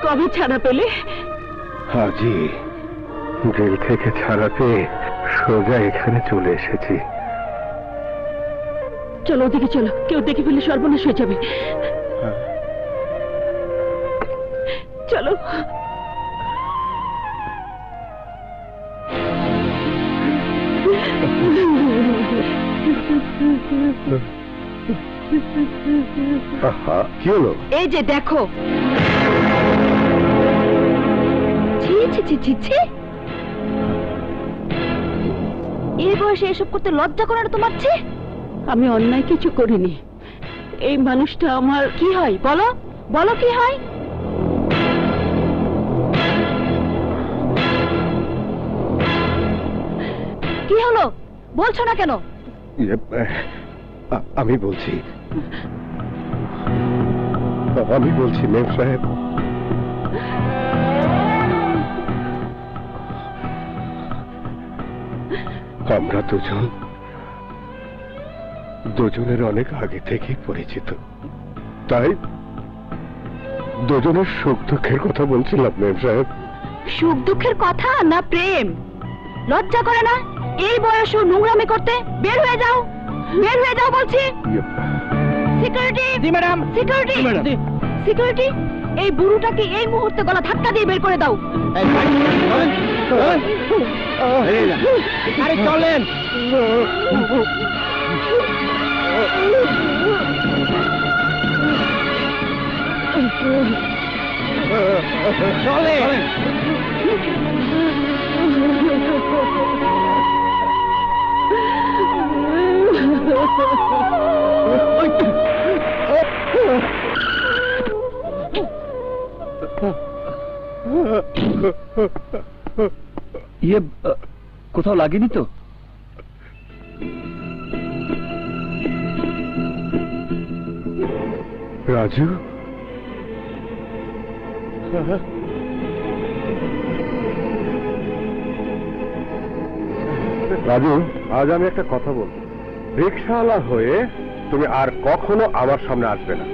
কবে ছাড়া পেলে? আজি জেল থেকে ছাড়া পেয়ে সোজা এখানে চলে এসেছি। চলো ওদিকে চলো, কেউ দেখে ফেলে সর্বনাশ হয়ে যাবে। চলো। কি হলো? এই যে দেখো। ছি ছি ছি ছি ছি, এই বয়সে এসব করতে লজ্জা করার তোমার চেয়ে? আমি অন্যায় কিছু করিনি। এই মানুষটা আমার কি হয় বলো, বলো কি হয়? কি হলো বলছো না কেন? আমি বলছি মেম সাহেব, আমরা দুজনের অনেক আগে থেকেই পরিচিত, তাই দুজনের সুখ দুঃখের কথা বলছিলাম মেম সাহেব। সুখ দুঃখের কথা না প্রেম? লজ্জা করে না এই বয়সে নোংরামি করতে? বের হয়ে যাও, বের হয়ে যাও বলছি। সিকিউরিটি। জি ম্যাডাম। সিকিউরিটি, সিকিউরিটি, এই বুড়োটাকে এই মুহূর্তে গলা ধাক্কা দিয়ে বের করে দাও। আরে চলেন। চলেন। ইয়ে কোথাও লাগেনি তো? রাজু, রাজু, আজ আমি একটা কথা বলবো। রিক্সাওয়ালা হয়ে তুমি আর কখনো আমার সামনে আসবে না।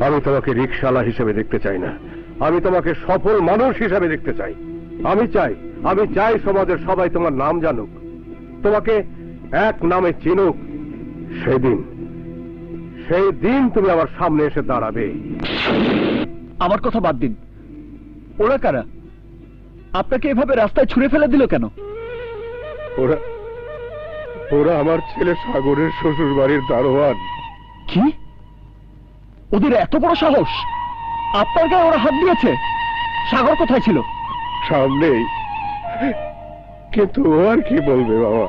আমি তোমাকে রিক্সাওয়ালা হিসেবে দেখতে চাই না, আমি তোমাকে সফল মানুষ হিসেবে দেখতে চাই। আমি চাই সমাজের সবাই তোমার নাম জানুক, তোমাকে এক নামে চিনুক। সেই দিন তুমি আমার সামনে এসে দাঁড়াবে। আমার কথা বাদ দিন, ওরা কারা? আপনাকে এভাবে রাস্তায় ছুঁড়ে ফেলে দিল কেন? ওরা আমার ছেলে সাগরের শ্বশুর বাড়ির দারোয়ান। কি? ওদের এত বড় সাহস? আপনার গায়ে ওরা হাত দিয়েছে? সাগর কোথায় ছিল? সামনেই, কিন্তু ও আর কি বলবে বাবা?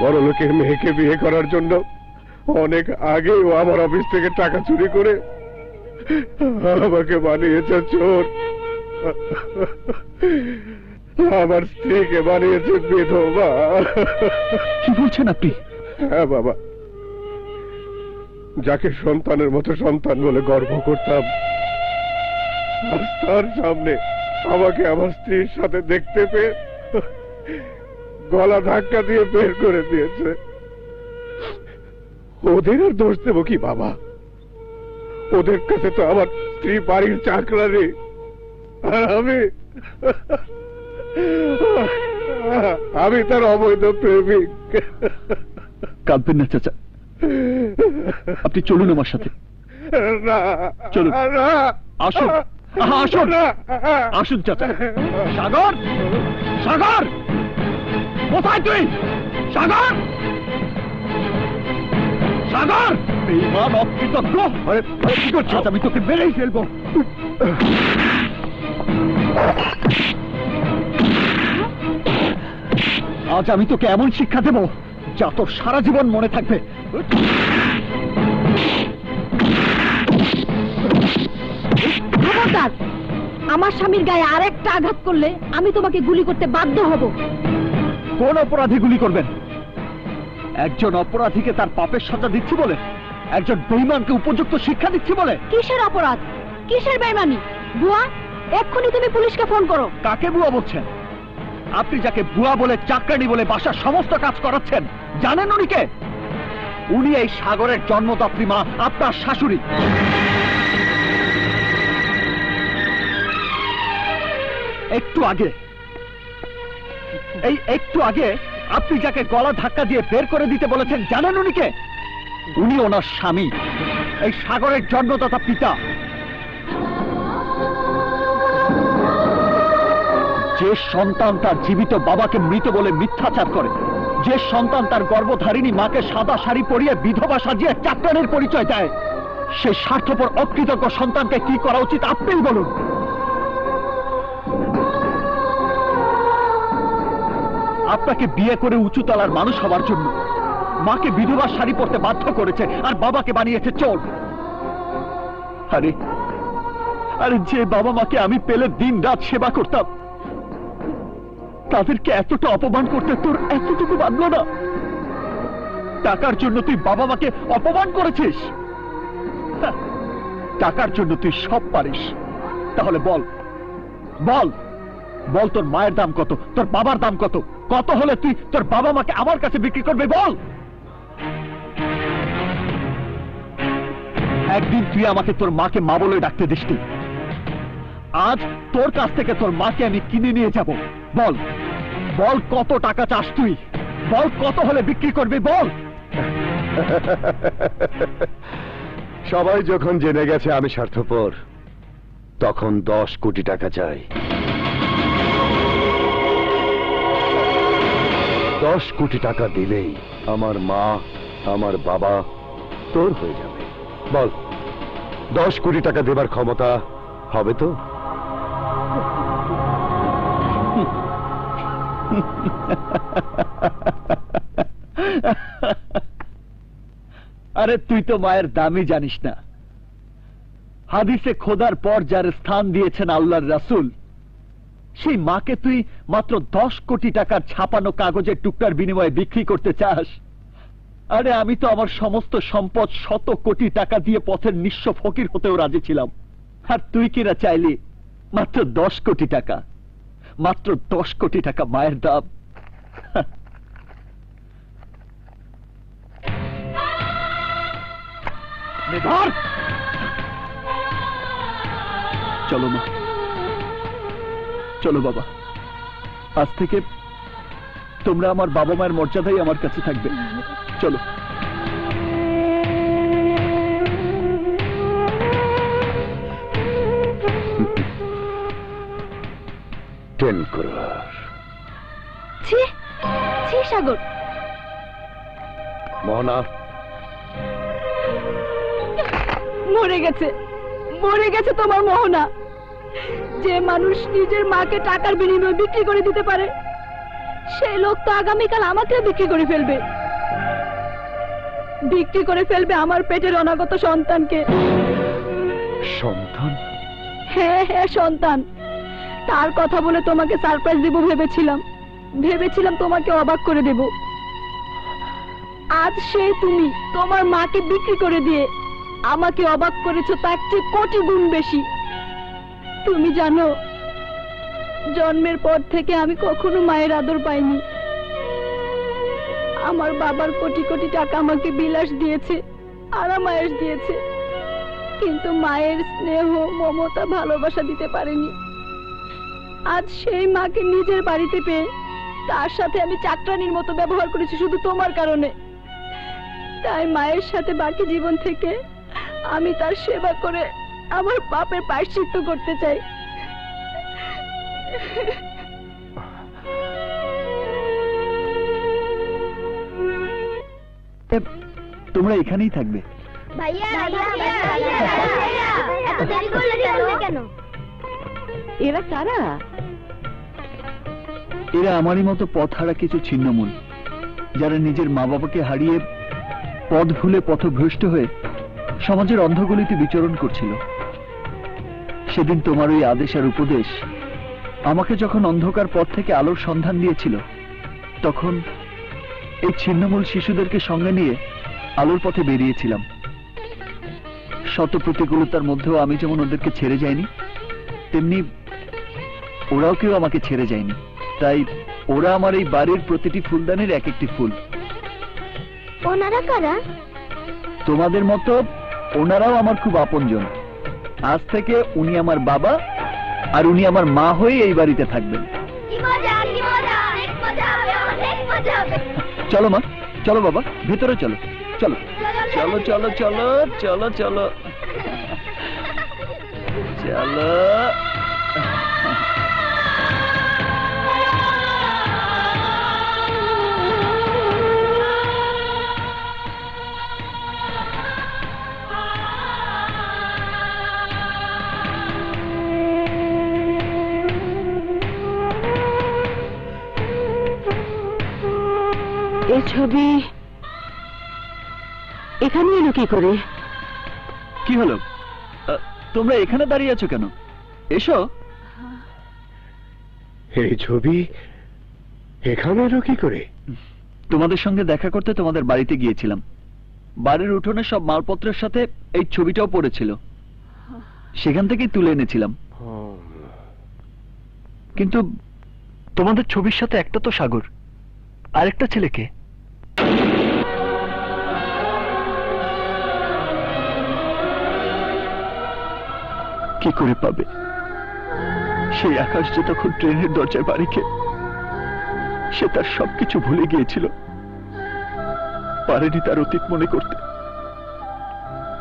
বড় লোকের মেয়েকে বিয়ে করার জন্য অনেক আগে ও আমার অফিস থেকে টাকা চুরি করে আমাকে বানিয়েছে চোর, আমার স্ত্রীকে বানিয়েছে বিধবা। কি বলছেন আপনি? হ্যাঁ বাবা, যাকে সন্তানের মতো সন্তান বলে গর্ব করতাম, আজ তার সামনে আমাকে আমার স্ত্রীর সাথে দেখতে পেয়ে গলা ধাক্কা দিয়ে বের করে দিয়েছে। ওদের আর দোষ দেব কি বাবা? ওদের কাছে তো আমার স্ত্রী বাড়ির চাকরানি, আর আমি তার অবৈধ প্রেমিক। কাঁদবেন না চাচা, আপনি চলুন আমার সাথে। চলুন, আসুন, আসুন, আসুন চাচা। সাগর, সাগর, কোথায় তুই? সাগর, সাগর, বেঈমান অকৃতজ্ঞ! কি করছিস? আমি তোকে মেরেই ফেলবো। আজ আমি তোকে এমন শিক্ষা দেব যা তোর সারা জীবন মনে থাকবে। খবরদার, আমার স্বামীর গায়ে আরেকটা আঘাত করলে আমি তোমাকে গুলি করতে বাধ্য হব। কোন অপরাধী গুলি করবেন? একজন অপরাধীকে তার পাপের সাজা দিচ্ছি বলে? একজন বেঈমানকে উপযুক্ত শিক্ষা দিচ্ছি বলে? কিসের অপরাধ, কিসের বেঈমানি? বুয়া, এক্ষুনি তুমি পুলিশকে ফোন করো। কাকে বুয়া বলছেন? আপনি যাকে বুয়া বলে, চাকরানি বলে বাসার সমস্ত কাজ করাচ্ছেন, জানেন উনি কে? উনি এই সাগরের জন্মদাত্রী মা, আপনার শাশুড়ি। একটু আগে একটু আগে আপনি যাকে গলা ধাক্কা দিয়ে বের করে দিতে বলেছেন জানেন উনি কে? উনি ওনার স্বামী, এই সাগরের জন্মদাতা পিতা। যে সন্তান তার জীবিত বাবাকে মৃত বলে মিথ্যাচার করে, যে সন্তান তার গর্ভধারিণী মাকে সাদা শাড়ি পরিয়ে বিধবা সাজিয়ে চাকরানির পরিচয় দেয়, সেই স্বার্থপর অকৃতজ্ঞ সন্তানকে কি করা উচিত আপনিই বলুন। আপনাকে বিয়ে করে উঁচুতলার মানুষ হওয়ার জন্য মাকে বিধবা শাড়ি পরতে বাধ্য করেছে আর বাবাকে বানিয়েছে চোর। আরে আরে যে বাবা মাকে আমি পেলে দিন রাত সেবা করতাম, তাদেরকে এতটা অপমান করতে তোর এতটুকু বাঁধলো না? টাকার জন্য তুই বাবা মাকে অপমান করেছিস। টাকার জন্য তুই সব পারিস। তাহলে বল বল বল, তোর মায়ের দাম কত, তোর বাবার দাম কত, কত হলে তুই তোর বাবা মাকে আমার কাছে বিক্রি করবে বল। একদিন তুই আমাকে তোর মাকে মা বলে ডাকতে দিসনি, আজ তোর কাছ থেকে তোর মাকে আমি কিনে নিয়ে যাব। বল বল কত টাকা চাস তুই, বল কত হলে বিক্রি করবি বল। সবাই যখন জেনে গেছে আমি স্বার্থপর, তখন 10 কোটি টাকা চাই। 10 কোটি টাকা দিলেই আমার মা আমার বাবা তোর হয়ে যাবে। বল 10 কোটি টাকা দেবার ক্ষমতা হবে তো? আরে তুই তো মায়ের দামই জানিস না। হাদিসে খোদার পর যার স্থান দিয়েছেন আল্লাহর রাসূল, সেই মাকে তুই মাত্র 10 কোটি টাকার ছাপানো কাগজের টুকরার বিনিময়ে বিক্রি করতে চাস? আরে আমি তো আমার সমস্ত সম্পদ 100 কোটি টাকা দিয়ে পথের নিঃস্ব ফকির হতেও রাজি ছিলাম, আর তুই কিনা চাইলি মাত্র 10 কোটি টাকা। মাত্র 10 কোটি টাকা মায়ের দাম। ধর, চলো মা, চলো বাবা। আজ থেকে তোমরা আমার বাবা মায়ের মর্যাদাই আমার কাছে থাকবে। চলো। 10 crore। ছি ছি সাগর, মোহনা মরে গেছে, মরে গেছে তোমার মোহনা। যে মানুষ নিজের মাকে টাকার বিনিময়ে বিক্রি করে দিতে পারে, সেই লোক তো আগামীকাল আমাকে বিক্রি করে ফেলবে। বিক্রি করে ফেলবে আমার পেটের অনাগত সন্তানকে। সন্তান? হ্যাঁ হ্যাঁ সন্তান। তার কথা বলে তোমাকে সারপ্রাইজ দেব ভেবেছিলাম, ভেবেছিলাম তোমাকে অবাক করে দেব। আজ সেই তুমি তোমার মাকে বিক্রি করে দিয়ে আমাকে অবাক করেছো তার চেয়ে কোটি গুণ বেশি। তুমি জানো, জন্মের পর থেকে আমি কখনো মায়ের আদর পাইনি। আমার বাবার কোটি কোটি টাকা আমাকে বিলাস দিয়েছে, আরামায়েশ দিয়েছে, কিন্তু মায়ের স্নেহ মমতা ভালোবাসা দিতে পারেনি। আজ সেই মাকে নিজের বাড়িতে পেয়ে তার সাথে আমি চাকরানির মতো ব্যবহার করেছি শুধু তোমার কারণে। তাই মায়ের সাথে বাকি জীবন থেকে আমি তার সেবা করে আমার পাপের প্রায়শ্চিত্ত করতে চাই। তোমরা এখানেই থাকবে? ভাইয়া এত দেরি করলে কেন? এরা কারা? এরা আমারই মতো পথ হারা কিছু ছিন্নমূল, যারা নিজের মা বাবাকে হারিয়ে পথ ভুলে পথভ্রষ্ট হয়ে সমাজের অন্ধগলিতে বিচরণ করছিল। সেদিন তোমার ওই আদেশ আর উপদেশ আমাকে যখন অন্ধকার পথ থেকে আলোর সন্ধান দিয়েছিল, তখন এই ছিন্নমূল শিশুদেরকে সঙ্গে নিয়ে আলোর পথে বেরিয়েছিলাম। শত প্রতিকূলতার মধ্যেও আমি যেমন ওদেরকে ছেড়ে যাইনি, তেমনি ওরাও কেউ আমাকে ছেড়ে যায়নি। তাই ওরা আমার এই বাড়ির প্রতিটি ফুলদানির এক একটি ফুল। ওনারা কারা? তোমাদের মতো ওনারাও আমার খুব আপনজন। আজ থেকে উনি আমার বাবা আর উনি আমার মা হয়ে এই বাড়িতে থাকবেন। কি মজা, কি মজা, অনেক মজা হবে, অনেক মজা হবে। চলো মা, চলো বাবা, ভেতরে চলো, চলো চলো চলো চলো চলো চলো চলো। এই ছবি এখানে এলো কি করে? কি হলো, তোমরা এখানে দাঁড়িয়ে আছো কেন? এসো। এই ছবি এখানে এলো কি করে? তোমাদের সঙ্গে দেখা করতে তোমাদের বাড়িতে গিয়েছিলাম। বাড়ির উঠোনে সব মালপত্রের সাথে এই ছবিটাও পড়েছিল, সেখান থেকেই তুলে এনেছিলাম। কিন্তু তোমাদের ছবির সাথে একটা তো সাগর, আরেকটা ছেলেকে। কি করে পাবে? সেই আকাশ যে তখন ট্রেনের দরজায় বাড়ি খেয়ে সে তার সবকিছু ভুলে গিয়েছিল। পারেনি তার অতীত মনে করতে,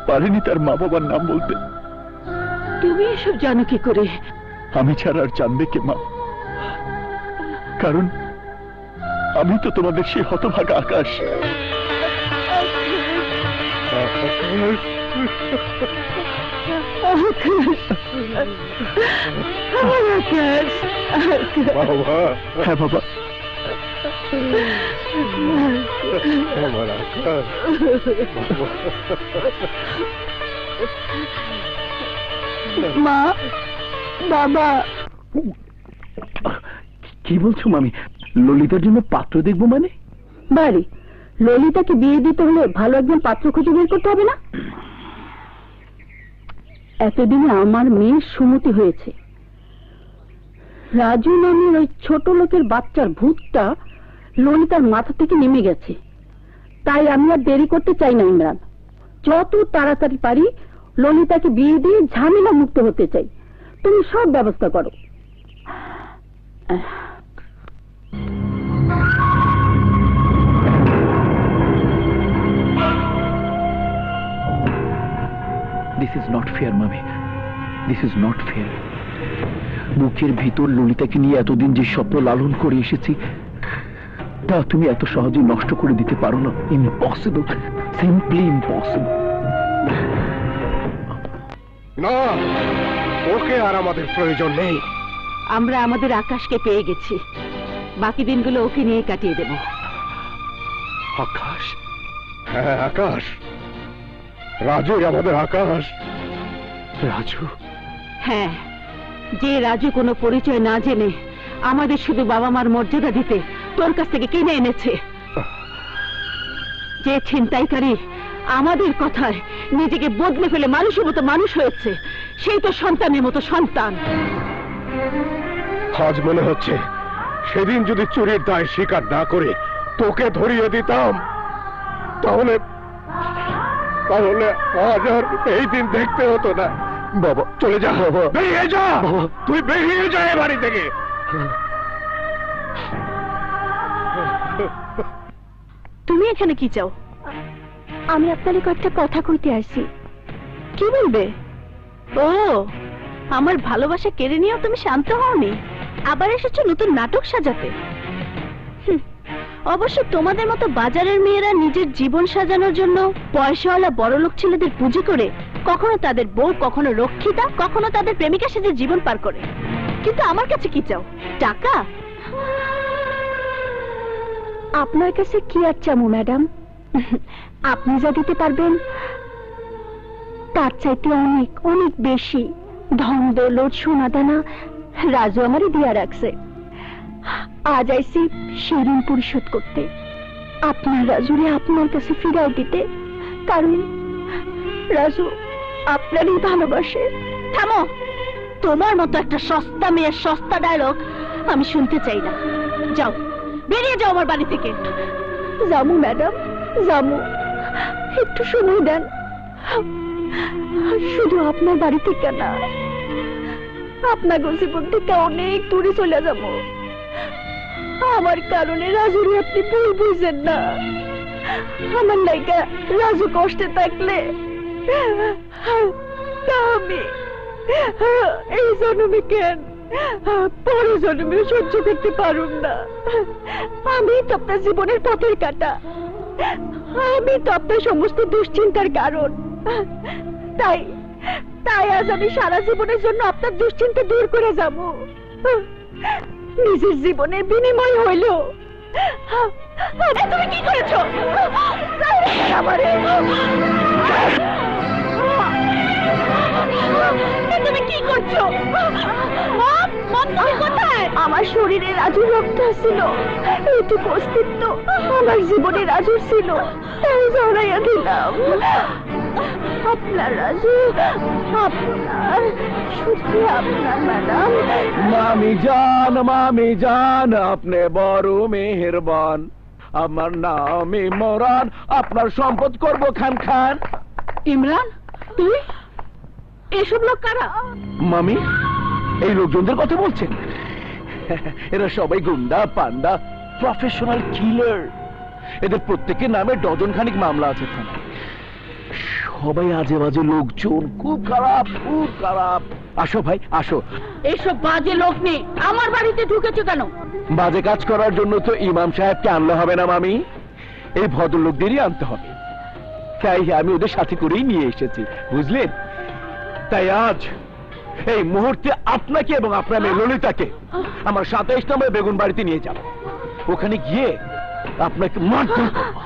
পারেনি তার মা বাবার নাম বলতে। তুমি এসব জানো কি করে? আমি ছাড়া আর জানবে কে মা? কারণ আমি তো তোমাদের সেই হতভাগা আকাশ। বাবা, হ্যাঁ বাবা, আমার আকাশ। মা, বাবা। কি বলছো মামি? ললিতার জন্য পাত্র দেখবো মানে? বাড়ি ললিতাকে বিয়ে দিতে হলে ভালো একজন পাত্র খুঁজে বের করতে হবে না? এতদিনে আমার মেয়ের সুমতি হয়েছে। রাজু নামের ওই ছোট লোকের বাচ্চার ভূতটা ললিতার মাথা থেকে নেমে গেছে। তাই আমি আর দেরি করতে চাই না ইমরান। যত তাড়াতাড়ি পারি ললিতাকে বিয়ে দিয়ে ঝামেলা মুক্ত হতে চাই। তুমি সব ব্যবস্থা করো। This is not fair, মামি। This is not fair. বুকের ভিতর ললিতাকে নিয়ে এতদিন যে স্বপ্ন লালন করে এসেছি তা তুমি এত সহজে নষ্ট করে দিতে পারো না। Impossible, simply impossible. না, ওকে আর আমাদের প্রয়োজন নেই। আমরা আমাদের আকাশকে পেয়ে গেছি, বাকি দিনগুলো ওকে নিয়ে কাটিয়ে দেব। আকাশ? হ্যাঁ, আকাশ। রাজু আমাদের আকাশ। রাজু? হ্যাঁ, যে রাজু কোনো পরিচয় না জেনে আমাদের শুধু বাবা মার মর্যাদা দিতে তোর কাছ থেকে কিনে এনেছে। যে ছিনতাইকারী আমাদের কথায় নিজেকে বদলে ফেলে মানুষের মতো মানুষ হয়েছে, সেই তো সন্তানের মতো সন্তান। আজ মনে হচ্ছে সেদিন যদি চুরির দায় স্বীকার না করে তোকে ধরিয়ে দিতাম তাহলে তাহলে আজ আর এই দিন দেখতে হতো না। বাবা চলে যা, বেরিয়ে যা, তুই বেরিয়ে যা এ বাড়ি থেকে। তুমি এখানে কি চাও? আমি আপনার কয়েকটা কথা কইতে আসি। কি বলবে? ও, আমার ভালোবাসা কেড়ে নিয়েও তুমি শান্ত হওনি, আবার এসেছো নতুন নাটক সাজাতে। অবশ্য তোমাদের মতো বাজারের মেয়েরা নিজের জীবন সাজানোর জন্য পয়সাওয়ালা বড়লোক ছেলেদের পুঁজি করে কখনো তাদের বউ, কখনো রক্ষিতা, কখনো তাদের প্রেমিকা সেজে জীবন পার করে। কিন্তু আমার কাছে কি চাও? টাকা? আপনার কাছে কি আর চামু ম্যাডাম? আপনি যা দিতে পারবেন তার চাইতে অনেক অনেক বেশি ধন দৌলত সোনা দানা রাজু আমারই দিয়া রাখছে। আজ আইসি সেই ঋণ পরিশোধ করতে, আপনার রাজুরে আপনার কাছে ফিরাই দিতে। কারণ রাজু আপনারই ভালোবাসে। থামো, তোমার মতো একটা সস্তা মেয়ের সস্তা ডায়লগ আমি শুনতে চাই না। যাও, বেরিয়ে যাও আমার বাড়ি থেকে। যাবো ম্যাডাম, যাবো, একটু সময় দেন। শুধু আপনার বাড়ি থেকে না, আপনাকে জীবন থেকে অনেক দূরে চলে যাব। আমার কারণে রাজুরে আপনি ভুল বুঝেন না। আমার লাইকা রাজু কষ্টে থাকলে তা আমি এই জন্মে কেন পরের জন্মে সহ্য করতে পারুম না। আমি তো আপনার জীবনের পথের কাটা, আমি তো আপনার সমস্ত দুশ্চিন্তার কারণ। তাই তাই আজ আমি সারা জীবনের জন্য আপনার দুশ্চিন্তা দূর করে যাব। নিজের জীবনের বিনিময় হইল। তুমি কি করেছো? তুমি কি করছো? আমার শরীরে রাজুর রক্ত ছিল, এইটুকু অস্তিত্ব আমার জীবনে রাজুর ছিল, তাই জড়াইয়া দিলাম। আপনার রাজু, আপনার, শুধু আপনার ম্যাডাম। মামি জান আপনি বড় মেহেরবান, আমার নাম ইমরান, আপনার সম্পদ করব খান খান। ইমরান, তুই? এসব লোক কারা? মামি, এই লোকজনদের কথা বলছেন? এরা সবাই গুন্ডা পান্ডা, প্রফেশনাল কিলার। এদের প্রত্যেকের নামে ডজন খানিক মামলা আছে থানায়। সবাই আজে বাজে লোকজন, খুব খারাপ খুব খারাপ। আসো ভাই আসো। এসব বাজে লোক নেই, আমার বাড়িতে ঢুকেছো কেন? বাজে কাজ করার জন্য তো ইমাম সাহেবকে আনলে হবে না মামি, এই ভদ্রলোকদেরই আনতে হবে। তাই আমি ওদের সাথে করেই নিয়ে এসেছি, বুঝলেন? তাই আজ এই মুহূর্তে আপনাকে এবং আপনার মেয়ে ললিতাকে আমার 27 নম্বর বেগুন বাড়িতে নিয়ে যাব। ওখানে গিয়ে আপনাকে মারধর করব।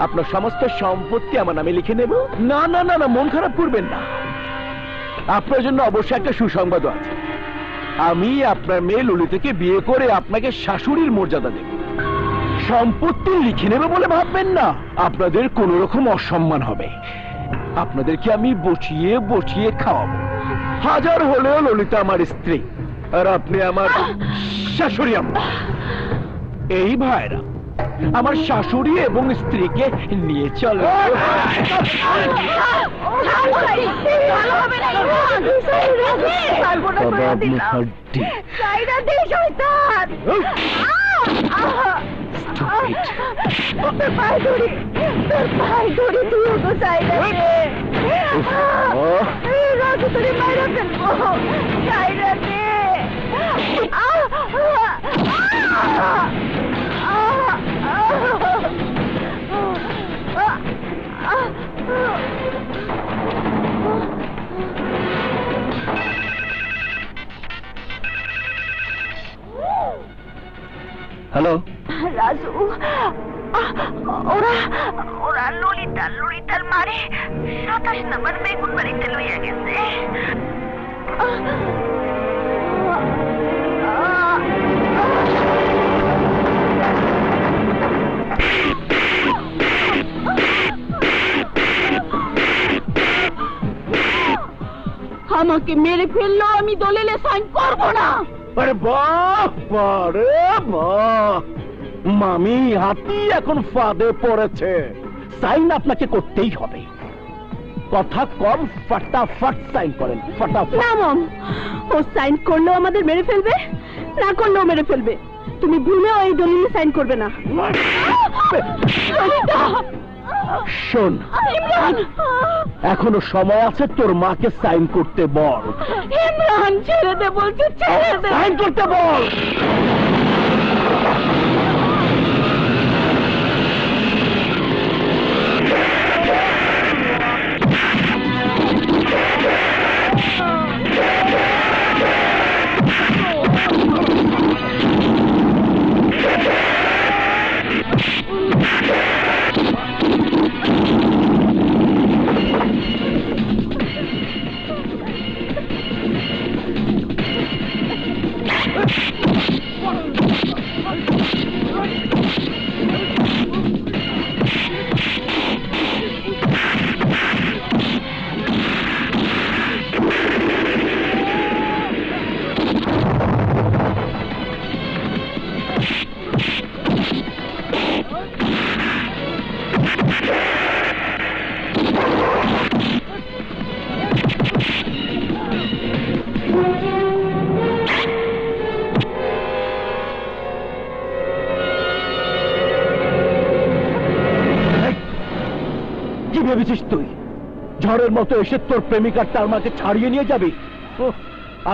আপনার সমস্ত সম্পত্তি আমার নামে লিখে নেব। না না না না, মন খারাপ করবেন না। আপনার জন্য অবশ্যই একটা সুসংবাদ আছে। আমি আপনার মেয়ে ললিতাকে বিয়ে করে আপনাকে শাশুড়ির মর্যাদা দেব। সম্পত্তি লিখে নেবে বলে ভাববেন না, আপনাদের কোন রকম অসম্মান হবে। আপনাদেরকে আমি বসিয়ে বসিয়ে খাওয়াবো। হাজার হলেও ললিতা আমার স্ত্রী, আর আপনি আমার শাশুড়ি আম্মা। এই ভাইরা আমার শাশুড়ি এবং স্ত্রীকে নিয়ে চলো। রাজু তোরে মাইরা ফেলবো। সাইরা দে। হ্যালো রাজু, ওরা ওরা ললিতার মারে 27 নম্বর বেগুন বাড়িতে লইয়া গেছে। আমাকে মেরে ফেললো, আমি দলিলে সাইন করব না। আরে বাবা রে বাহ, মামি হাতি এখন ফাঁদে পড়েছে। সাইন আপনাকে করতেই হবে। কথা কম, ফটাফট সাইন করেন, ফটাফট। না মম, ও সাইন করলেও আমাদের মেরে ফেলবে, না করলেও মেরে ফেলবে। তুমি ভুলেও এই দলিলে সাইন করবে না। শোন, ইমরান, এখনো সময় আছে, তোর মাকে সাইন করতে বল। ইমরান ছেড়ে দে বলছে, ছেড়ে দে। সাইন করতে বল। কি ভেবেছিস তুই ঝড়ের মতো এসে তোর প্রেমিকার তার মাকে ছাড়িয়ে নিয়ে যাবি? ওহ,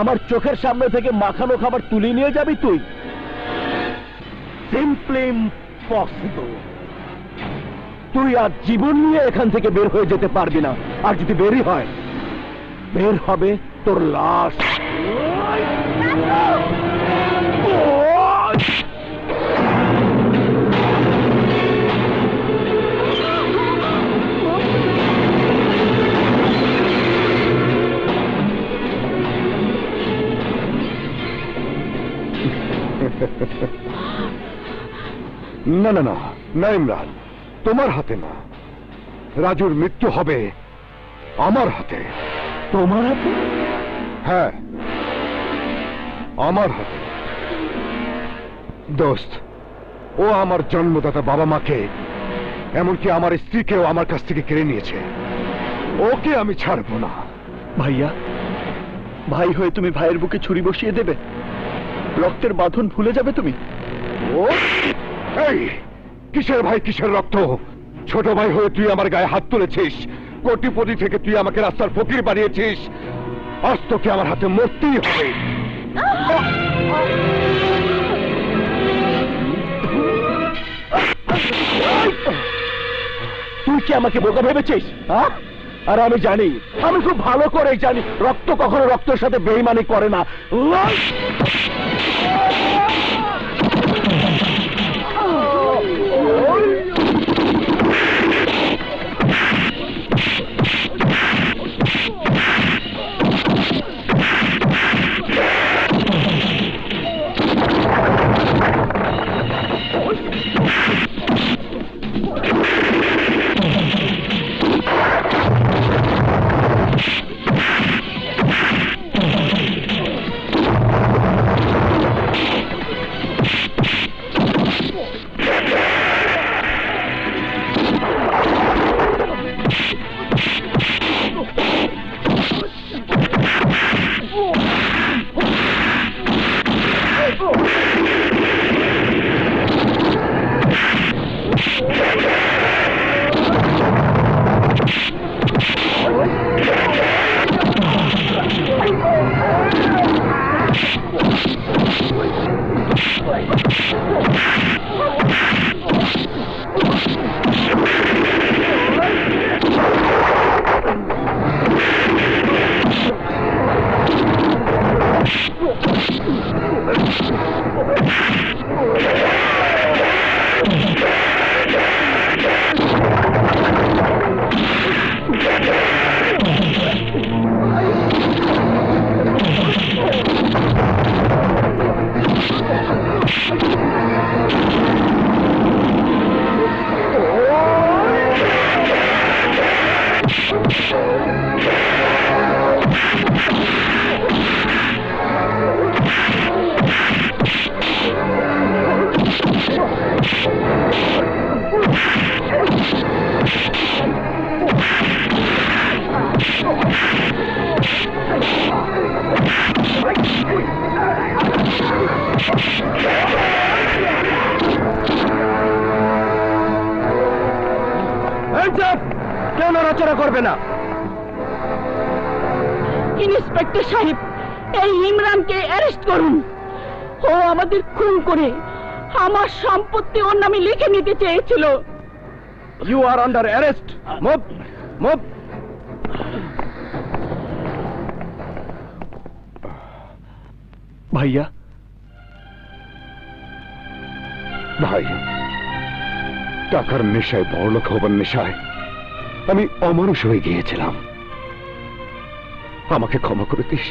আমার চোখের সামনে থেকে মাখানো খাবার তুলে নিয়ে যাবি তুই? Simply impossible. তুই আজ জীবন নিয়ে এখান থেকে বের হয়ে যেতে পারবি না। আর যদি বেরই হয়, বের হবে তোর লাশ। না না না না ইমরান, তোমার হাতে না। রাজুর মৃত্যু হবে আমার হাতে। তোমার হাতে? হ্যাঁ, আমার হাতে। দোস্ত, ও আমার জন্মদাতা বাবা মাকে, এমনকি আমার স্ত্রীকেও আমার কাছ থেকে কেড়ে নিয়েছে। ওকে আমি ছাড়বো না। ভাইয়া, ভাই হয়ে তুমি ভাইয়ের বুকে ছুরি বসিয়ে দেবে? রক্তের বাঁধন ভুলে যাবে তুমি? ও এই কিসের ভাই, কিসের রক্ত? ছোট ভাই হয়ে তুই আমার গায়ে হাত তুলেছিস, কোটিপতি থেকে তুই আমাকে রাস্তার ফকির বানিয়েছিস। আজ তোকে আমার হাতে মরতেই হবে। তুই কি আমাকে বোকা ভেবেছিস? হ্যাঁ? আর আমি জানি, আমি খুব ভালো করে জানি, রক্ত কখনো রক্তের সাথে বেইমানি করে না। কেউ নড়াচড়া করবে না। ইন্সপেক্টর সাহেব, এই ইমরানকে অ্যারেস্ট করুন। ও আমাদের খুন করে আমার সম্পত্তি ওর নামে লিখে নিতে চেয়েছিল। You are under arrest. Move move. ভাইয়া, ভাই, টাকার নেশায়, বড়লোক হবার নেশায় আমি অমানুষ হয়ে গিয়েছিলাম। আমাকে ক্ষমা করে দিস।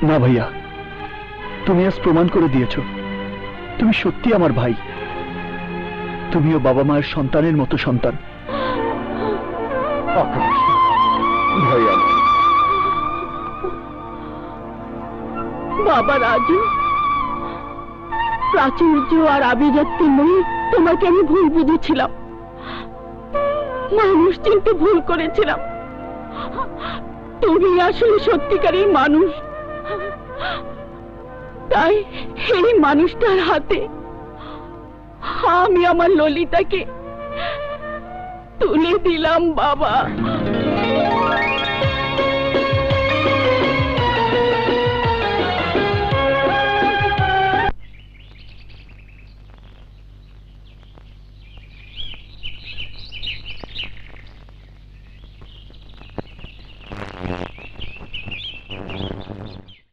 না ভাইয়া, তুমি আজ প্রমাণ করে দিয়েছো তুমি সত্যি আমার ভাই। তুমিও বাবা মায়ের সন্তানের মতো সন্তান। আকাশ, ভাই আমার। বাবা রাজু, প্রাচুর্য আর আভিজাত্যে নয়, তোমাকে আমি ভুল বুঝেছিলাম। মানুষ চিনতে ভুল করেছিলাম। তুমি আসলে সত্যিকারের মানুষ। তাই এই মানুষটার হাতে আমি আমার ললিতাকে তুলে দিলাম বাবা।